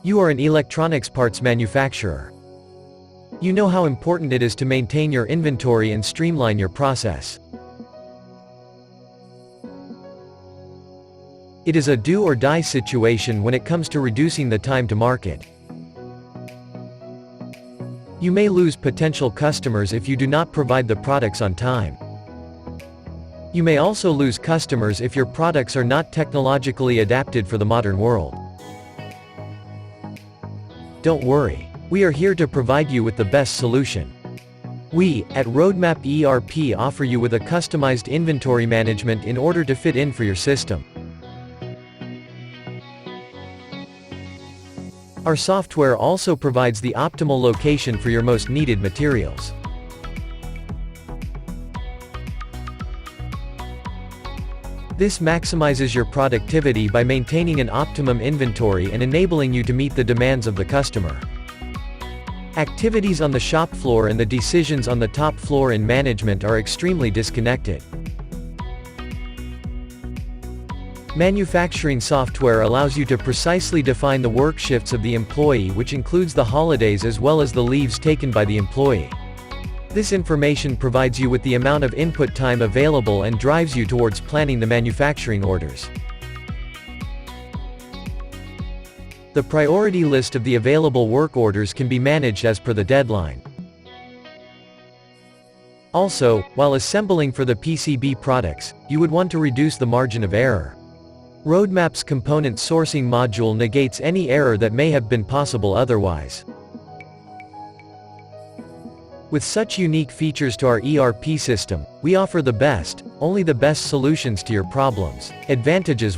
You are an electronics parts manufacturer. You know how important it is to maintain your inventory and streamline your process. It is a do-or-die situation when it comes to reducing the time to market. You may lose potential customers if you do not provide the products on time. You may also lose customers if your products are not technologically adapted for the modern world. Don't worry. We are here to provide you with the best solution. We, at Roadmap ERP, offer you with a customized inventory management in order to fit in for your system. Our software also provides the optimal location for your most needed materials. This maximizes your productivity by maintaining an optimum inventory and enabling you to meet the demands of the customer. Activities on the shop floor and the decisions on the top floor in management are extremely disconnected. Manufacturing software allows you to precisely define the work shifts of the employee, which includes the holidays as well as the leaves taken by the employee. This information provides you with the amount of input time available and drives you towards planning the manufacturing orders. The priority list of the available work orders can be managed as per the deadline. Also, while assembling for the PCB products, you would want to reduce the margin of error. Roadmap's component sourcing module negates any error that may have been possible otherwise. With such unique features to our ERP system, we offer the best, only the best solutions to your problems. Advantages: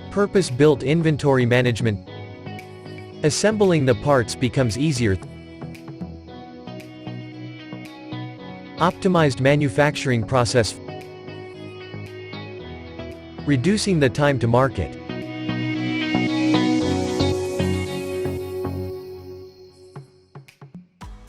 purpose-built inventory management. Assembling the parts becomes easier. Optimized manufacturing process. Reducing the time to market.